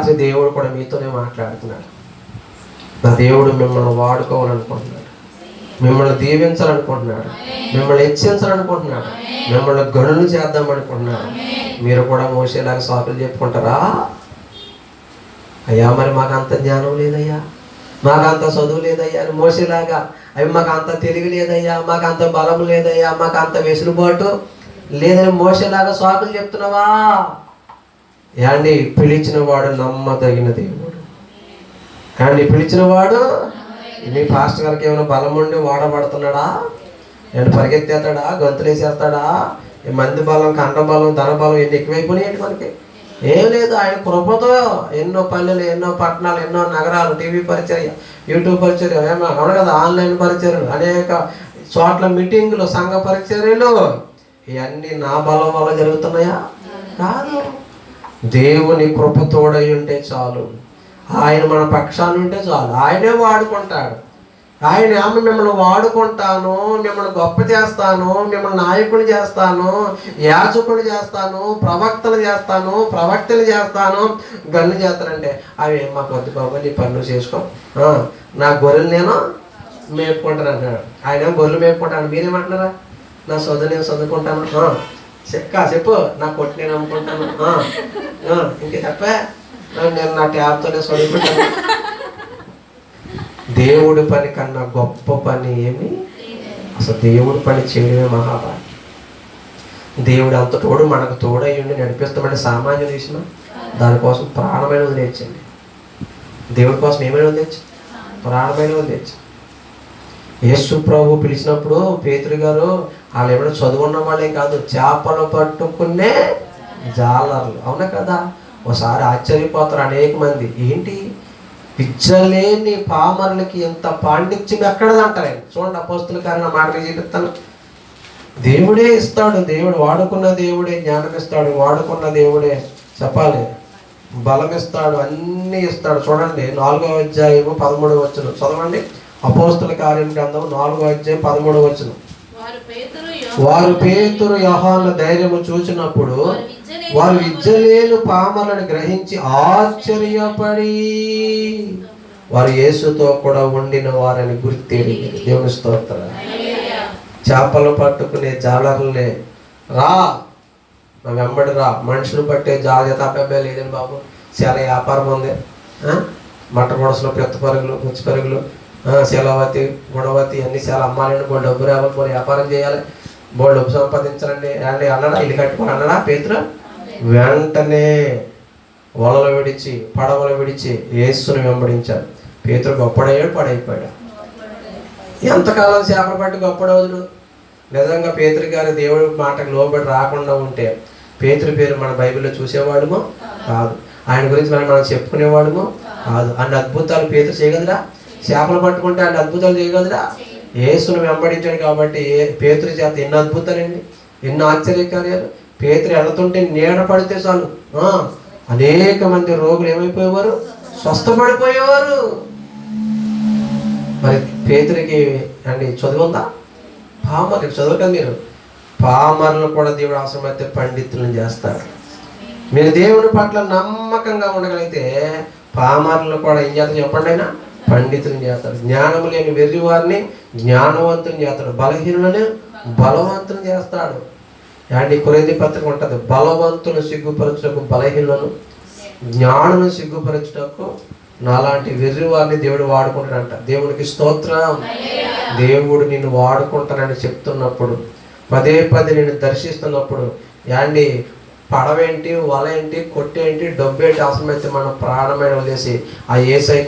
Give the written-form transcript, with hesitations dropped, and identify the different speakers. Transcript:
Speaker 1: రాత్రి దేవుడు కూడా మీతోనే మాట్లాడుతున్నాడు. నా దేవుడు మిమ్మల్ని వాడుకోవాలనుకుంటున్నాడు, మిమ్మల్ని దీవించాలనుకుంటున్నాడు, మిమ్మల్ని హెచ్చించాలనుకుంటున్నాడు, మిమ్మల్ని గనులు చేద్దామనుకుంటున్నాడు. మీరు కూడా మోసేలాగా సాకులు చెప్పుకుంటారా? అయ్యా మరి మాకు అంత జ్ఞానం లేదయ్యా, మాకు అంత చదువు లేదయ్యా అని మోసేలాగా, అవి మాకు అంత తెలివి లేదయ్యా, మాకు అంత బలం లేదయ్యా, మాకు అంత వెసులుబాటు లేదని మోసేలాగా సాకులు చెప్తున్నావా? యాండి పిలిచిన వాడు నమ్మదగిన దేవుడు. కానీ పిలిచిన వాడు మీ పాస్టర్ గారికి ఏమైనా బలం ఉండి వాడబడుతున్నాడా? నేను పరిగెత్తేస్తాడా, గొంతులేసేస్తాడా? మంది బలం, కండ బలం, ధన బలం ఎన్ని ఎక్కువైపోయినాయి మనకి? ఏం లేదు. ఆయన కృపతో ఎన్నో పల్లెలు, ఎన్నో పట్టణాలు, ఎన్నో నగరాలు, టీవీ పరిచర్య, యూట్యూబ్ పరిచర్య, అవును కదా, ఆన్లైన్ పరిచర్యలు, అనేక చోట్ల మీటింగులు, సంఘ పరిచర్యలు, ఇవన్నీ నా బలం వల్ల జరుగుతున్నాయా? కాదు. దేవుని కృప తోడై ఉంటే చాలు, ఆయన మన పక్షాన్ని ఉంటే చాలు, ఆయనే వాడుకుంటాడు. ఆయన మిమ్మల్ని వాడుకుంటాను, మిమ్మల్ని గొప్ప చేస్తాను, మిమ్మల్ని నాయకులు చేస్తాను, యాజకులు చేస్తాను, ప్రవక్తలు చేస్తాను, ప్రవక్తలు చేస్తాను, గన్ను చేస్తానంటే అవి మాకు వద్దు బాబు, నీ పనులు చేసుకో, నా గొర్రెలు నేను మేపుకుంటాను అంటాడు. ఆయన గొర్రెలు మేపుకుంటాను, మీరేమంటున్నారా? నా చదువు నేను చదువుకుంటాను, చెప్పు, నా కొట్టి నేను అమ్ముకుంటాను, ఇంక తప్ప నేను నా ట్యాబ్తోనే చదువుకుంటాను. దేవుడి పని కన్నా గొప్ప పని ఏమి? అసలు దేవుడి పని చేయడమే మహాభాగ్యం. దేవుడు అంత తోడు మనకు తోడయ్యండి నడిపిస్తామంటే సామాన్య విషయం. దానికోసం ప్రాణమైన వదిలేచ్చండి. దేవుడి కోసం ఏమైనా వదిలేచ్చు? ప్రాణమైన వదిలేచ్చు. యేసు ప్రభు పిలిచినప్పుడు పేతురు గారు వాళ్ళు ఏమైనా చదువున్న వాళ్ళే కాదు, చేపలు పట్టుకునే జాలర్లు, అవునా కదా? ఒకసారి ఆశ్చర్యపోతారు అనేక మంది, ఏంటి విద్యలేని పామరులకి ఎంత పాండిత్యం ఎక్కడదంటారు. చూడండి, అపోస్తుల కార్యం మాటలు చూపిస్తాను. దేవుడే ఇస్తాడు, దేవుడు వాడుకున్న దేవుడే జ్ఞానం ఇస్తాడు, వాడుకున్న దేవుడే చెప్పాలి బలం ఇస్తాడు, అన్నీ ఇస్తాడు. చూడండి 4వ అధ్యాయము 13వ వచనం చదవండి. అపోస్తుల కార్యం గ్రంథం 4వ అధ్యాయం 13వ వచనం. వారు పేతురు యోహాను ధైర్యము చూచినప్పుడు వారు విద్యలేని పామరులను గ్రహించి ఆశ్చర్యపడి వారు యేసుతో కూడా ఉండిన వారని గుర్తెరిగి. దేవుని స్తోత్రం. చేపలు పట్టుకునే జాలర్లే రా, నా వెంబడి రా, మనుషులు పట్టే జాగ్రత్త అబ్బాయి లేదండి బాబు, చాలా వ్యాపారం ఉంది. మట్ట గొడసలు, పెద్ద పరుగులు, పుచ్చి పరుగులు, శీలవతి, గుణవతి అన్ని చాలా అమ్మాలండి, బోళ్ళు డబ్బు రావాలి, బోళ్ళు వ్యాపారం చేయాలి, బోళ్ళు డబ్బు సంపాదించాలండి అండి అన్నాడా? ఇల్లు కట్టుకోవాలి అన్నాడా పేతురు? వెంటనే వలలు విడిచి, పడవలు విడిచి యేసుని వెంబడించాడు. పేతురు గొప్పడయ్యాడు, పడైపోయాడు. ఎంతకాలం చేపలు పట్టి గొప్ప రోజులు. నిజంగా పేతురు గారి దేవుడి మాటకు లోబడి రాకుండా ఉంటే పేతురు పేరు మన బైబిల్లో చూసేవాడుమో కాదు, ఆయన గురించి మనం చెప్పుకునేవాడుమో కాదు. అన్ని అద్భుతాలు పేతురు చేయగలరా? చేపలు పట్టుకుంటే అన్ని అద్భుతాలు చేయగలరా? యేసును వెంబడించాడు కాబట్టి పేతురు చేత ఎన్ని అద్భుతాలండి, ఎన్ని ఆశ్చర్యకార్యాలు. పేతురు వెళుతుంటే నీడ పడితే చాలు అనేక మంది రోగులు ఏమైపోయేవారు? స్వస్థపడిపోయేవారు. మరి పేతురికి అండి చదువు ఉందా? పామర్లు చదవకండి మీరు. పామర్లు కూడా దేవుడు అవసరమైతే పండితులను చేస్తాడు. మీరు దేవుని పట్ల నమ్మకంగా ఉండగలిగితే పామర్లు కూడా ఏం చేస్తాడు చెప్పండి? అయినా పండితులను చేస్తాడు. జ్ఞానము లేని వెర్రి వారిని జ్ఞానవంతుని చేస్తాడు, బలహీనులను బలవంతుని చేస్తాడు. అండి కొరింథీ పత్రిక ఉంటుంది, బలవంతులు సిగ్గుపరచుటకు బలహీనులను, జ్ఞానులను సిగ్గుపరచుటకు నాలాంటి వెర్రి వారిని దేవుడు వాడుకుంటాడంట. దేవునికి స్తోత్రం. దేవుడు నిన్ను వాడుకుంటానని చెప్తున్నప్పుడు, పదే పదే నిన్ను దర్శిస్తున్నప్పుడు, యాండి పడవేంటి, వల ఏంటి, కొట్టేంటి, డబ్బేంటి, అవసరమైతే మనం ప్రాణమైన వదిలేసి ఆ యేసయ్య